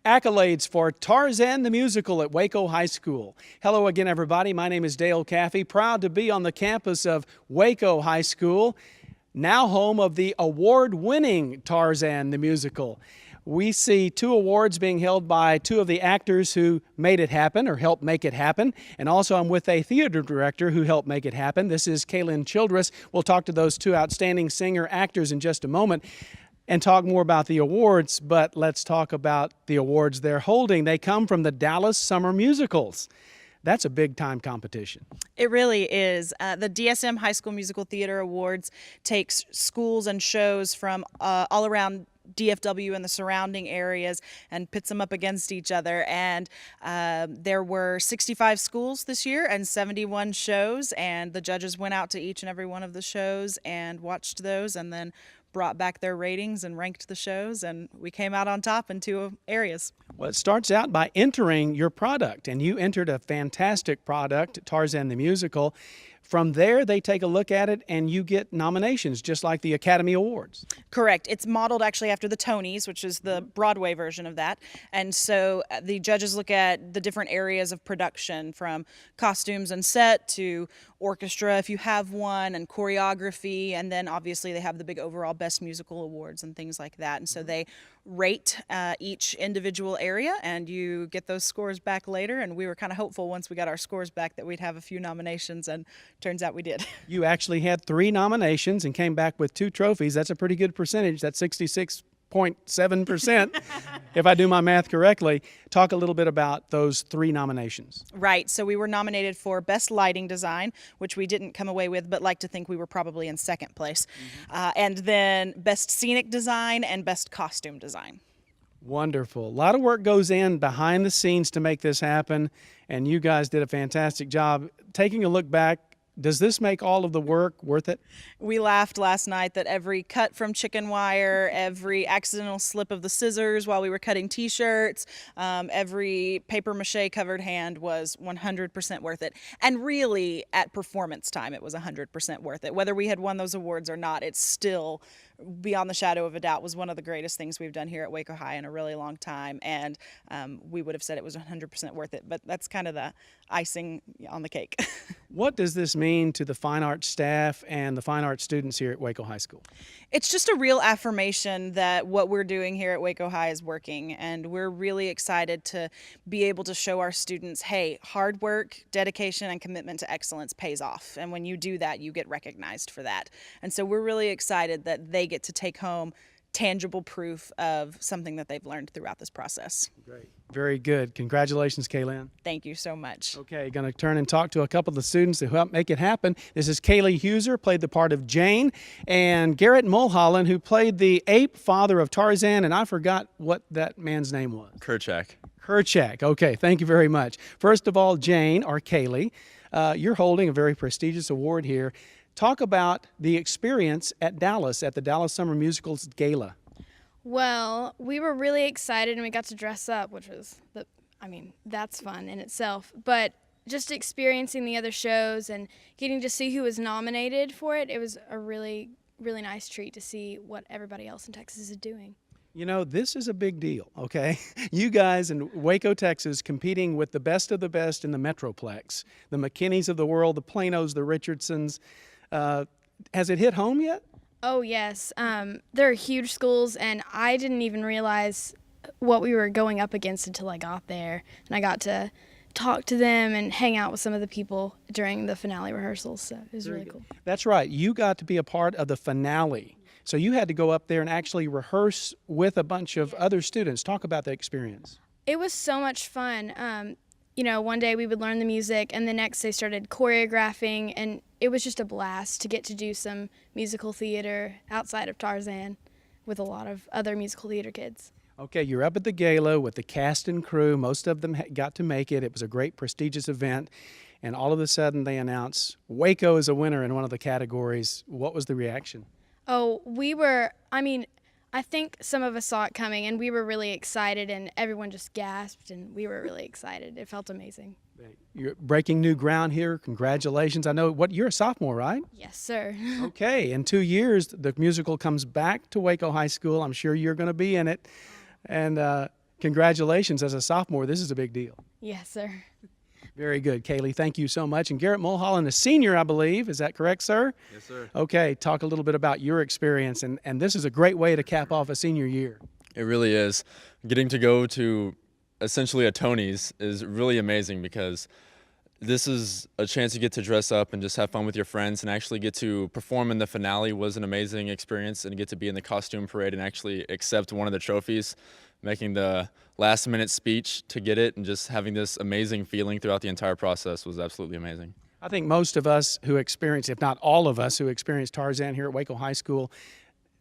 Accolades for Tarzan the Musical at Waco High School. Hello again, everybody. My name is Dale Caffey, proud to be on the campus of Waco High School, now home of the award-winning Tarzan the Musical. We see 2 awards being held by 2 of the actors who made it happen or helped make it happen. And also I'm with a theater director who helped make it happen. This is Kaylin Childress. We'll talk to those 2 outstanding singer actors in just a moment and talk more about the awards, but let's talk about the awards they're holding. They come from the Dallas Summer Musicals. That's a big-time competition. It really is. The DSM High School Musical Theater Awards takes schools and shows from all around DFW and the surrounding areas and pits them up against each other. And there were 65 schools this year and 71 shows, and the judges went out to each and every one of the shows and watched those and then brought back their ratings and ranked the shows, and we came out on top in 2 areas. Well, it starts out by entering your product, and you entered a fantastic product, Tarzan the Musical. From there, they take a look at it, and you get nominations, just like the Academy Awards. Correct. It's modeled actually after the Tonys, which is the Broadway version of that. And so the judges look at the different areas of production, from costumes and set to orchestra, if you have one, and choreography. And then obviously they have the big overall Best Musical Awards and things like that. And so they rate each individual area, and you get those scores back later. And we were kind of hopeful once we got our scores back that we'd have a few nominations, and turns out we did. You actually had 3 nominations and came back with 2 trophies. That's a pretty good percentage. That's 66.7%, if I do my math correctly. Talk a little bit about those 3 nominations. Right. So we were nominated for Best Lighting Design, which we didn't come away with, but like to think we were probably in 2nd place. And then Best Scenic Design and Best Costume Design. Wonderful. A lot of work goes in behind the scenes to make this happen, and you guys did a fantastic job. Taking a look back, does this make all of the work worth it? We laughed last night that every cut from chicken wire, every accidental slip of the scissors while we were cutting t-shirts, every paper mache covered hand was 100% worth it. And really, at performance time, it was 100% worth it. Whether we had won those awards or not, it's still, beyond the shadow of a doubt, was one of the greatest things we've done here at Waco High in a really long time. And we would have said it was 100% worth it, but that's kind of the icing on the cake. What does this mean to the fine arts staff and the fine arts students here at Waco High School? It's just a real affirmation that what we're doing here at Waco High is working, and we're really excited to be able to show our students, hey, hard work, dedication, and commitment to excellence pays off. And when you do that, you get recognized for that. And so we're really excited that they get to take home tangible proof of something that they've learned throughout this process. Great. Very good. Congratulations, Kaylin. Thank you so much. Okay, going to turn and talk to a couple of the students who helped make it happen. This is Kaylee Huser, played the part of Jane, and Garrett Mulholland, who played the ape father of Tarzan, and I forgot what that man's name was. Kerchak. Kerchak. Okay, thank you very much. First of all, Jane, or Kaylee, you're holding a very prestigious award here. Talk about the experience at Dallas, at the Dallas Summer Musicals Gala. Well, we were really excited and we got to dress up, which was, that's fun in itself. But just experiencing the other shows and getting to see who was nominated for it, it was a really, really nice treat to see what everybody else in Texas is doing. You know, this is a big deal, okay? You guys in Waco, Texas, competing with the best of the best in the Metroplex, the McKinneys of the world, the Planos, the Richardsons. Has it hit home yet? Oh, yes. There are huge schools, and I didn't even realize what we were going up against until I got there. And I got to talk to them and hang out with some of the people during the finale rehearsals, so it was really cool. That's right. You got to be a part of the finale. So you had to go up there and actually rehearse with a bunch of other students. Talk about the experience. It was so much fun. You know, one day we would learn the music, and the next day started choreographing, and it was just a blast to get to do some musical theater outside of Tarzan with a lot of other musical theater kids. Okay, you're up at the gala with the cast and crew. Most of them got to make it. It was a great, prestigious event, and all of a sudden they announce Waco is a winner in one of the categories. What was the reaction? Oh, I think some of us saw it coming, and we were really excited, and everyone just gasped, and we were really excited. It felt amazing. You're breaking new ground here. Congratulations. I know, you're a sophomore, right? Yes, sir. Okay, in 2 years, the musical comes back to Waco High School. I'm sure you're going to be in it. And Congratulations. As a sophomore, this is a big deal. Yes, sir. Very good, Kaylee. Thank you so much. And Garrett Mulholland, a senior, I believe. Is that correct, sir? Yes, sir. Okay, talk a little bit about your experience. And this is a great way to cap off a senior year. It really is. Getting to go to essentially a Tony's is really amazing because this is a chance you get to dress up and just have fun with your friends and actually get to perform in the finale was an amazing experience, and get to be in the costume parade and actually accept one of the trophies, making the last minute speech to get it and just having this amazing feeling throughout the entire process was absolutely amazing. I think most of us who experience, if not all of us who experienced Tarzan here at Waco High School,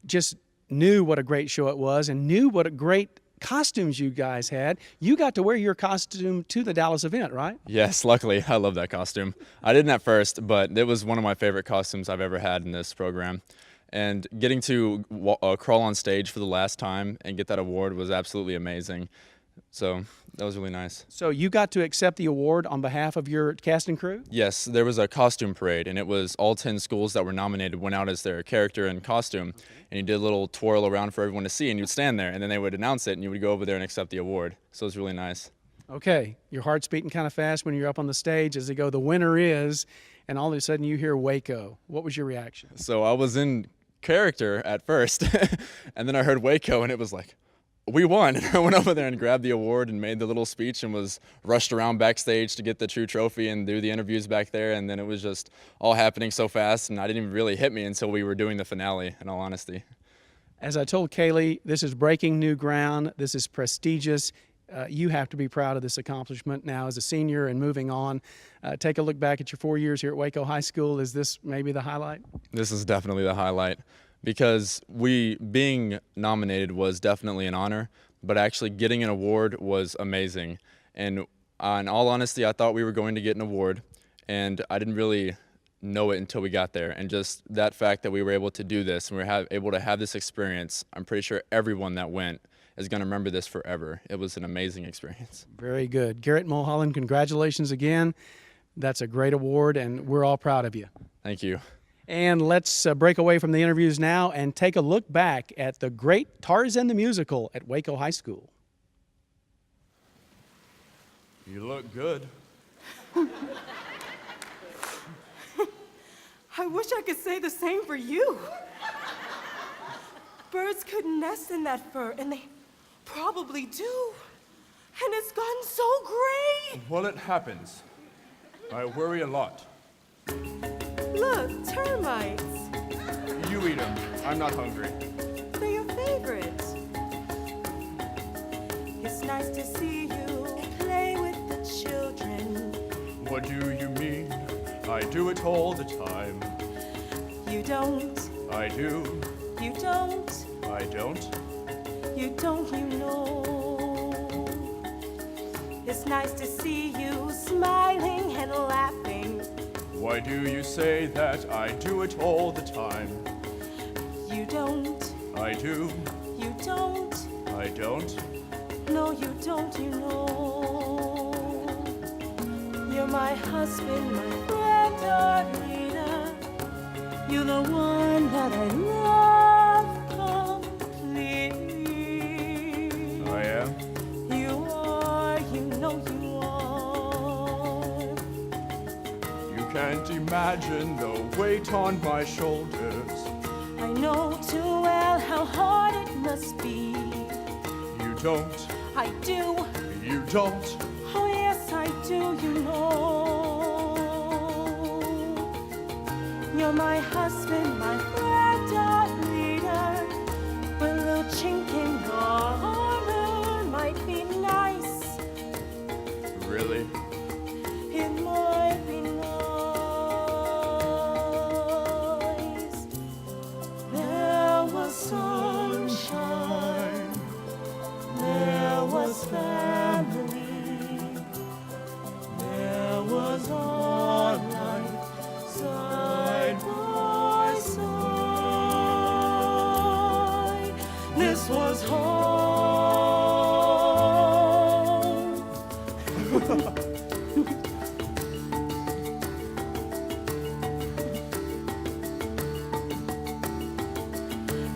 just knew what a great show it was and knew what a great costumes you guys had. You got to wear your costume to the Dallas event, right? Yes, luckily, I love that costume. I didn't at first, but it was one of my favorite costumes I've ever had in this program. And getting to crawl on stage for the last time and get that award was absolutely amazing. So that was really nice. So you got to accept the award on behalf of your cast and crew? Yes, there was a costume parade, and it was all 10 schools that were nominated went out as their character and costume, and you did a little twirl around for everyone to see, and you'd stand there, and then they would announce it, and you would go over there and accept the award. So it was really nice. Okay, your heart's beating kind of fast when you're up on the stage as they go, the winner is, and all of a sudden you hear Waco. What was your reaction? So I was in character at first, and then I heard Waco, and it was like, we won. And I went over there and grabbed the award and made the little speech and was rushed around backstage to get the true trophy and do the interviews back there. And then it was just all happening so fast, and I didn't even really hit me until we were doing the finale, in all honesty. As I told Kaylee, this is breaking new ground. This is prestigious. You have to be proud of this accomplishment now as a senior and moving on. Take a look back at your 4 years here at Waco High School. Is this maybe the highlight? This is definitely the highlight, because being nominated was definitely an honor, but actually getting an award was amazing. And in all honesty, I thought we were going to get an award, and I didn't really know it until we got there. And just that fact that we were able to do this and we were able to have this experience, I'm pretty sure everyone that went is going to remember this forever. It was an amazing experience. Very good. Garrett Mulholland, congratulations again. That's a great award, and we're all proud of you. Thank you. And let's break away from the interviews now and take a look back at the great Tarzan the Musical at Waco High School. You look good. I wish I could say the same for you. Birds couldn't nest in that fur, and they probably do. And it's gotten so gray. Well, it happens. I worry a lot. Look, termites. You eat them. I'm not hungry. They're your favorite. It's nice to see you play with the children. What do you mean? I do it all the time. You don't, I do. you don't, I don't. you don't, you know. It's nice to see you smiling and laughing. Why do you say that? I do it all the time. You don't, I do. you don't, I don't. no, you don't, you know. You're my husband, my friend, our leader. You're the one that I love completely. I am. You are, you know you are. You can't imagine the weight on my shoulders. I know too well how hard it must be. You don't. I do. You don't. Oh yes, I do, you know. You're my husband, my friend, our leader. But a little chink in your armor might be nice. Really? It might be nice. There was sunshine. There was family. There was our life side by side. This was home.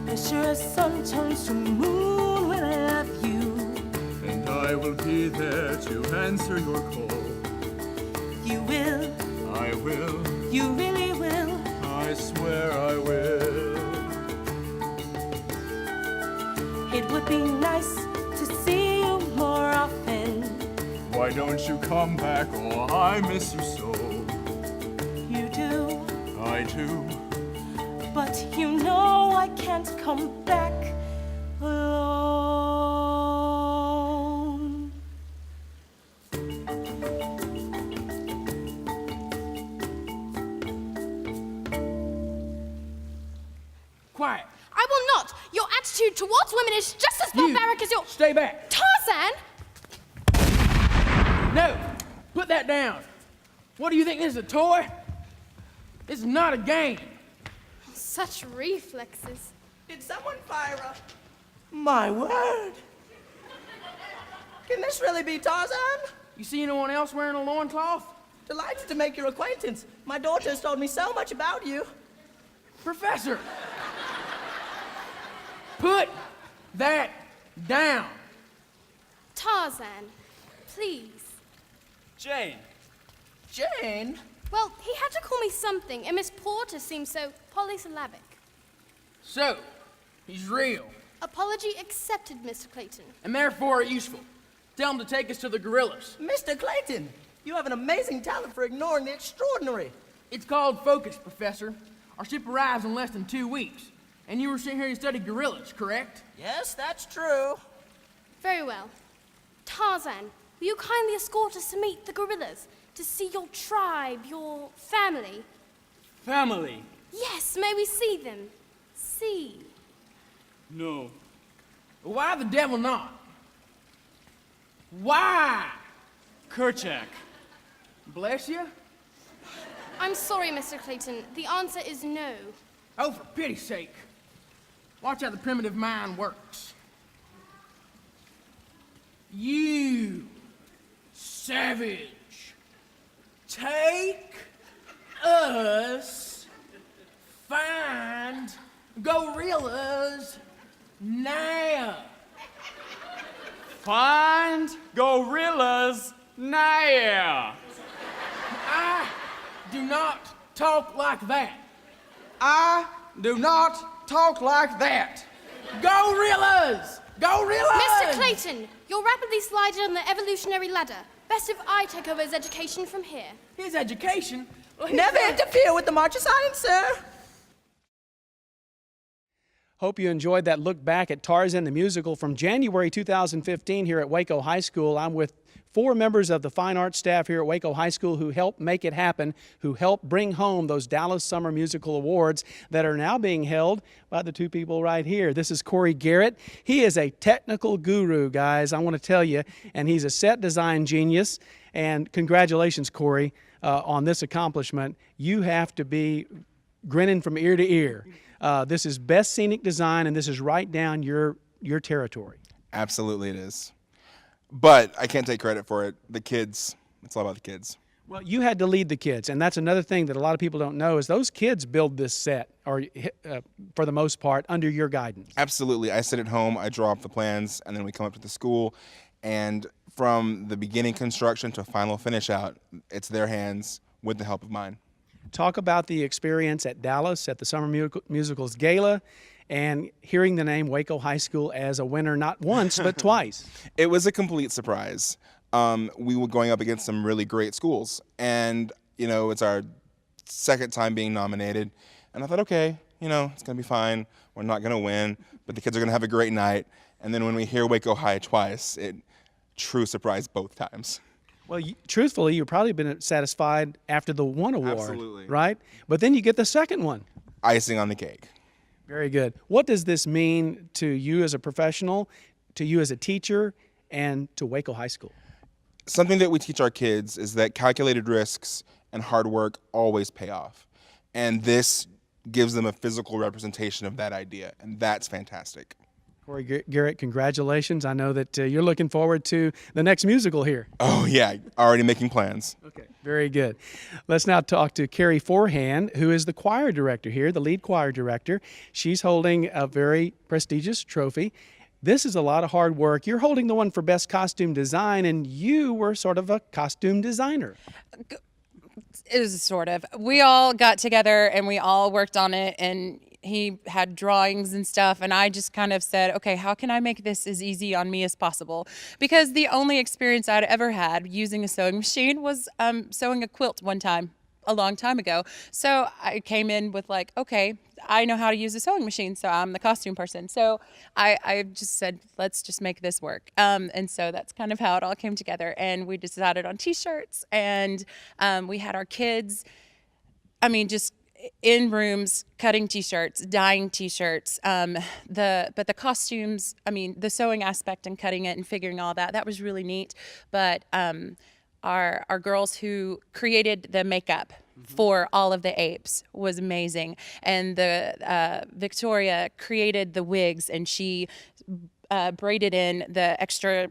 And sure as sun turns to moon when I love you. And be there to answer your call. You will, I will, you really will. I swear I will. It would be nice to see you more often. Why don't you come back? Oh, I miss you so. You do, I do. but you know I can't come back alone. Quiet. I will not. Your attitude towards women is just as barbaric as your... Stay back. Tarzan! No. Put that down. What do you think, this is a toy? This is not a game. Such reflexes. Did someone fire up? My word. Can this really be Tarzan? You see anyone else wearing a loincloth? Delighted to make your acquaintance. My daughter has told me so much about you. Professor. Put that down. Tarzan, please. Jane. Jane? Well, he had to call me something, and Miss Porter seems so polysyllabic. So, he's real, Apology accepted, Mr. Clayton. and therefore useful. Tell him to take us to the gorillas. Mr. Clayton, you have an amazing talent for ignoring the extraordinary. It's called focus, Professor. Our ship arrives in less than 2 weeks. And you were sent here to study gorillas, correct? Yes, that's true. Very well. Tarzan, will you kindly escort us to meet the gorillas, to see your tribe, your family? Family. Yes, may we see them? See. No. Why the devil not? Why? Kerchak. Bless you. I'm sorry, Mr. Clayton. The answer is no. Oh, for pity's sake. Watch how the primitive mind works. You, savage, take us, find gorillas now. Find gorillas now. I do not talk like that. I do not talk like that. Gorillas! Gorillas! Mr. Clayton, you're rapidly sliding on the evolutionary ladder. Best if I take over his education from here. His education? Well, his Never ed- interfere with the march of science, sir. Hope you enjoyed that look back at Tarzan the Musical from January 2015 here at Waco High School. I'm with 4 members of the fine arts staff here at Waco High School who helped make it happen, who helped bring home those Dallas Summer Musical Awards that are now being held by the 2 people right here. This is Corey Garrett. He is a technical guru, guys, I want to tell you, and he's a set design genius. And congratulations, Corey, on this accomplishment. You have to be grinning from ear to ear. This is best scenic design, and this is right down your territory. Absolutely it is. But I can't take credit for it. The kids, it's all about the kids. Well, you had to lead the kids, and that's another thing that a lot of people don't know is those kids build this set, or for the most part, under your guidance. Absolutely. I sit at home, I draw up the plans, and then we come up to the school. And from the beginning construction to final finish out, it's their hands with the help of mine. Talk about the experience at Dallas at the Summer Musicals Gala and hearing the name Waco High School as a winner not once but twice. It was a complete surprise. We were going up against some really great schools, and it's our second time being nominated. And I thought, okay, it's gonna be fine. We're not gonna win, but the kids are gonna have a great night. And then when we hear Waco High twice, it true surprise both times. Well, truthfully, you've probably been satisfied after the one award, Absolutely. right? But then you get the second one. Icing on the cake. Very good. What does this mean to you as a professional, to you as a teacher, and to Waco High School? Something that we teach our kids is that calculated risks and hard work always pay off. And this gives them a physical representation of that idea, and that's fantastic. Corey Garrett, congratulations. I know that you're looking forward to the next musical here. Oh, yeah, already making plans. Okay, very good. Let's now talk to Carrie Forehand, who is the choir director here, the lead choir director. She's holding a very prestigious trophy, This is a lot of hard work. You're holding the one for Best Costume Design, and you were sort of a costume designer. It was sort of. We all got together and we all worked on it, and he had drawings and stuff, and I just kind of said, okay, how can I make this as easy on me as possible? Because the only experience I'd ever had using a sewing machine was sewing a quilt one time, a long time ago. So I came in with like, okay, I know how to use a sewing machine, so I'm the costume person. So I just said, let's just make this work. And so that's kind of how it all came together. And we decided on t-shirts, and we had our kids, just in rooms cutting t-shirts, dyeing t-shirts, but the costumes, the sewing aspect and cutting it and figuring all that was really neat. But our girls who created the makeup for all of the apes was amazing, and the Victoria created the wigs, and she braided in the extra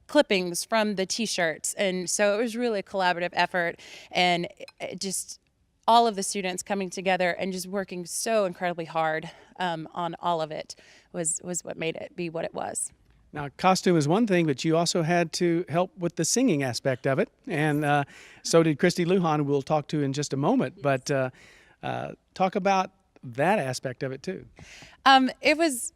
clippings from the t-shirts, and so it was really a collaborative effort, and it just all of the students coming together and just working so incredibly hard on all of it was what made it be what it was. Now, costume is one thing, but you also had to help with the singing aspect of it, and so did Christie Lujan, who we'll talk to in just a moment. But talk about that aspect of it, too. It was,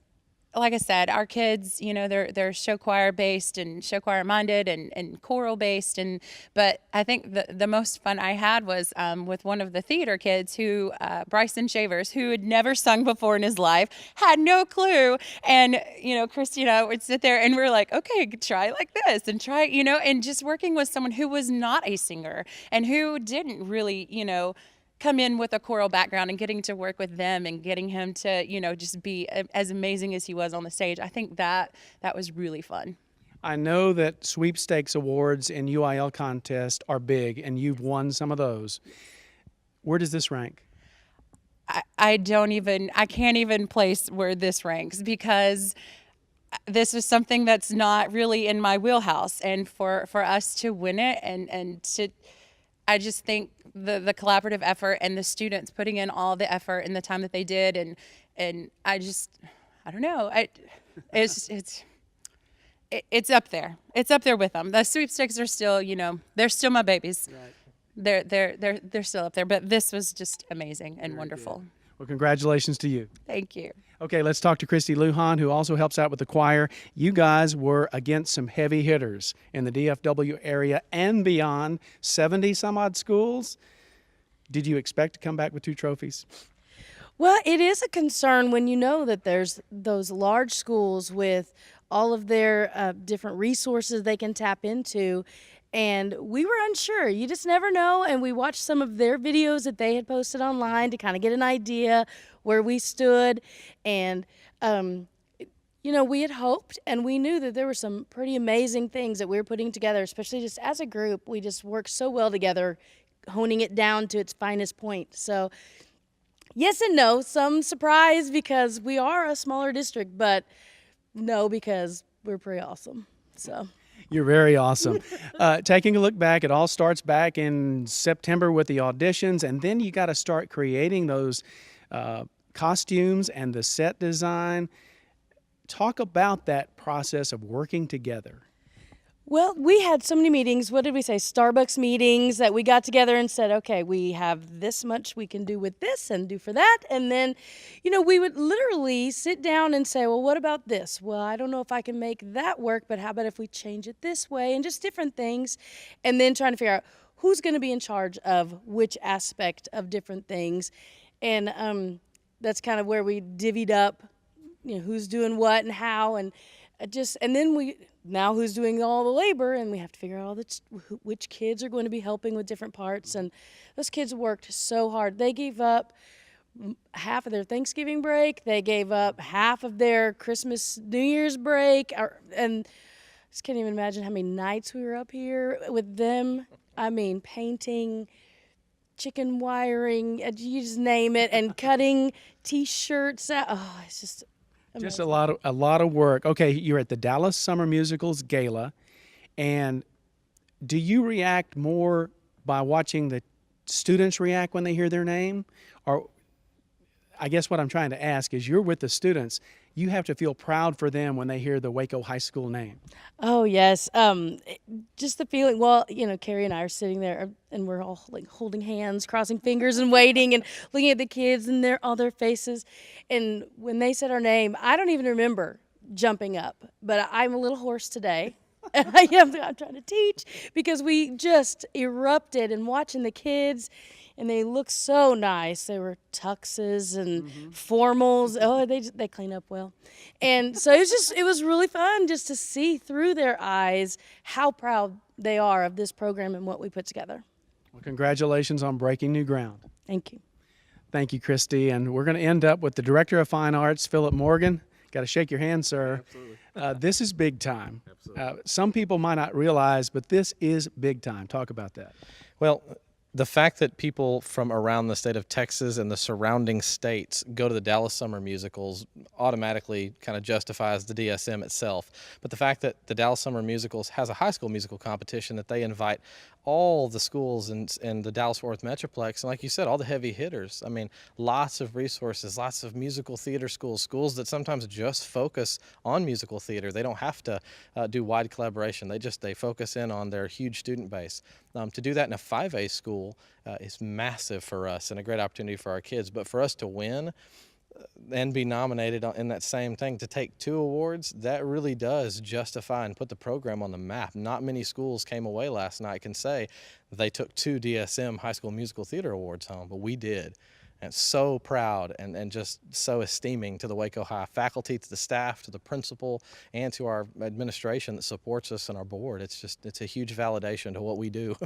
like I said, our kids, they're show choir based and show choir minded and choral based, but I think the most fun I had was with one of the theater kids who, Bryson Shavers, who had never sung before in his life, had no clue, and Christy and I would sit there and we're like, okay, try like this and try, and just working with someone who was not a singer and who didn't really, come in with a choral background, and getting to work with them and getting him to, just be as amazing as he was on the stage. I think that was really fun. I know that Sweepstakes Awards and UIL contests are big, and you've won some of those. Where does this rank? I can't even place where this ranks, because this is something that's not really in my wheelhouse, and for us to win it and to, I just think the collaborative effort and the students putting in all the effort and the time that they did, and I don't know, it's up there. It's up there with them. The sweepstakes are still, they're still my babies. Right. They're still up there, but this was just amazing and wonderful. Good. Well, congratulations to you. Thank you. Okay, let's talk to Christie Lujan, who also helps out with the choir. You guys were against some heavy hitters in the DFW area and beyond, 70 some odd schools. Did you expect to come back with 2 trophies? Well, it is a concern when you know that there's those large schools with all of their different resources they can tap into. And we were unsure. You just never know. And we watched some of their videos that they had posted online to kind of get an idea where we stood. And, we had hoped, and we knew that there were some pretty amazing things that we were putting together, especially just as a group. We just worked so well together, honing it down to its finest point. So yes and no, some surprise because we are a smaller district, but no, because we're pretty awesome. So. You're very awesome. Taking a look back, it all starts back in September with the auditions, and then you got to start creating those costumes and the set design. Talk about that process of working together. Well, we had so many meetings. What did we say? Starbucks meetings that we got together and said, okay, we have this much we can do with this and do for that. And then, we would literally sit down and say, well, what about this? Well, I don't know if I can make that work, but how about if we change it this way, and just different things. And then trying to figure out who's going to be in charge of which aspect of different things. And that's kind of where we divvied up, who's doing what and how, and then now who's doing all the labor, and we have to figure out which kids are going to be helping with different parts. And those kids worked so hard. They gave up half of their Thanksgiving break. They gave up half of their Christmas, New Year's break. And I just can't even imagine how many nights we were up here with them. Painting, chicken wiring, you just name it, and cutting T-shirts. It's just amazing. Just a lot of work. Okay, you're at the Dallas Summer Musicals Gala, and do you react more by watching the students react when they hear their name, or I guess what I'm trying to ask is, you're with the students. You have to feel proud for them when they hear the Waco High School name. Oh yes, just the feeling. Well, Carrie and I are sitting there, and we're all like holding hands, crossing fingers, and waiting, and looking at the kids and all their faces. And when they said our name, I don't even remember jumping up, but I'm a little hoarse today. And I'm trying to teach because we just erupted, and watching the kids. And they look so nice. They were tuxes and formals. Oh, they clean up well. And so it was really fun just to see through their eyes how proud they are of this program and what we put together. Well, congratulations on breaking new ground. Thank you. Thank you, Christie. And we're going to end up with the Director of Fine Arts, Phillip Morgan. Got to shake your hand, sir. Absolutely. This is big time. Absolutely. Some people might not realize, but this is big time. Talk about that. Well, the fact that people from around the state of Texas and the surrounding states go to the Dallas Summer Musicals automatically kind of justifies the DSM itself. But the fact that the Dallas Summer Musicals has a high school musical competition that they invite all the schools in the Dallas-Fort Worth Metroplex, and like you said, all the heavy hitters. I mean, lots of resources, lots of musical theater schools that sometimes just focus on musical theater. They don't have to do wide collaboration. They focus in on their huge student base. To do that in a 5A school is massive for us and a great opportunity for our kids. But for us to win and be nominated in that same thing, to take 2 awards, that really does justify and put the program on the map. Not many schools came away last night can say they took 2 DSM High School Musical Theater Awards home, but we did. And so proud and just so esteeming to the Waco High faculty, to the staff, to the principal, and to our administration that supports us and our board. It's a huge validation to what we do.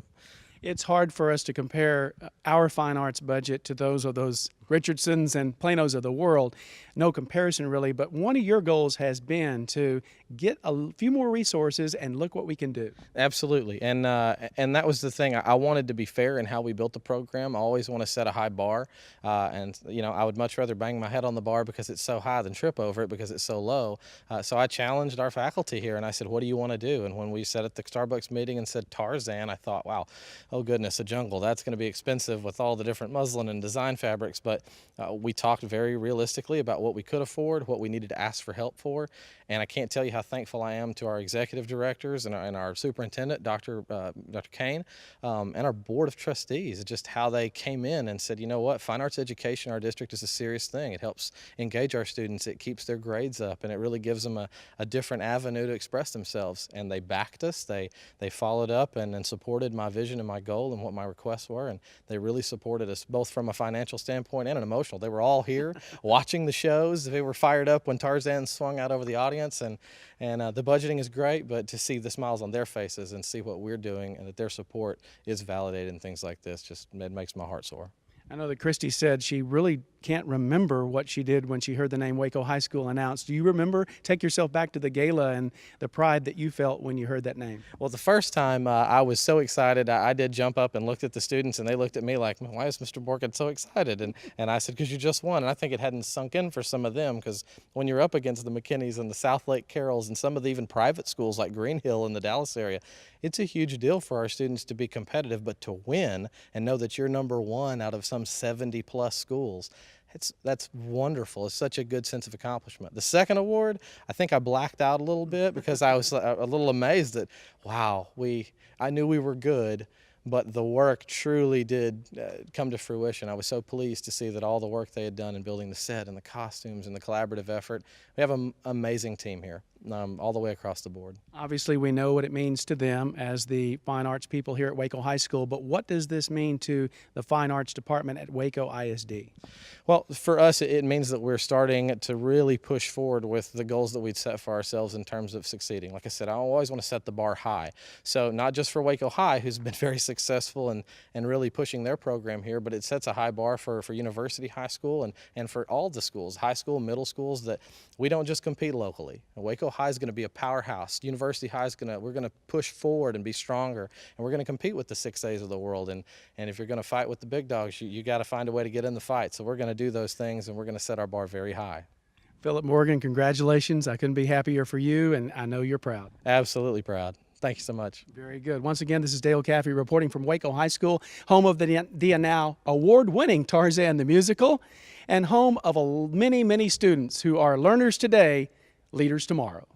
It's hard for us to compare our fine arts budget to those of those Richardsons and Planos of the world. No comparison really, but one of your goals has been to get a few more resources and look what we can do. Absolutely, and that was the thing. I wanted to be fair in how we built the program. I always want to set a high bar, and I would much rather bang my head on the bar because it's so high than trip over it because it's so low. So I challenged our faculty here, and I said, what do you want to do? And when we sat at the Starbucks meeting and said Tarzan, I thought, wow, oh goodness, a jungle. That's going to be expensive with all the different muslin and design fabrics, but we talked very realistically about what we could afford, what we needed to ask for help for, and I can't tell you how thankful I am to our executive directors and our superintendent, Dr. Kane, and our board of trustees, just how they came in and said, you know what, fine arts education in our district is a serious thing. It helps engage our students, it keeps their grades up, and it really gives them a different avenue to express themselves. And they backed us, they followed up and supported my vision and my goal and what my requests were, and they really supported us both from a financial standpoint and an emotional. They were all here watching the shows. They were fired up when Tarzan swung out over the audience, and the budgeting is great, but to see the smiles on their faces and see what we're doing and that their support is validated in things like this, it makes my heart soar. I know that Christie said she really can't remember what she did when she heard the name Waco High School announced. Do you remember? Take yourself back to the gala and the pride that you felt when you heard that name. Well, the first time I was so excited, I did jump up and looked at the students, and they looked at me like, why is Mr. Borkin so excited? And I said, because you just won. And I think it hadn't sunk in for some of them, because when you're up against the McKinneys and the South Lake Carrolls and some of the even private schools like Green Hill in the Dallas area, it's a huge deal for our students to be competitive, but to win and know that you're number one out of some 70 plus schools. That's wonderful. It's such a good sense of accomplishment. The second award, I think I blacked out a little bit because I was a little amazed that, wow, I knew we were good, but the work truly did come to fruition. I was so pleased to see that all the work they had done in building the set and the costumes and the collaborative effort. We have an amazing team here, all the way across the board. Obviously, we know what it means to them as the fine arts people here at Waco High School, but what does this mean to the fine arts department at Waco ISD? Well, for us, it means that we're starting to really push forward with the goals that we'd set for ourselves in terms of succeeding. Like I said, I always want to set the bar high. So not just for Waco High, who's been very successful and really pushing their program here, but it sets a high bar for University High School and for all the schools, high school, middle schools, that we don't just compete locally. Waco High is going to be a powerhouse. University High we're going to push forward and be stronger, and we're going to compete with the 6As of the world. And if you're going to fight with the big dogs, you got to find a way to get in the fight. So we're going to do those things, and we're going to set our bar very high. Phillip Morgan, congratulations. I couldn't be happier for you, and I know you're proud. Absolutely proud. Thank you so much. Very good. Once again, this is Dale Caffey reporting from Waco High School, home of the now award-winning Tarzan the Musical. and home of many, many students who are learners today, leaders tomorrow.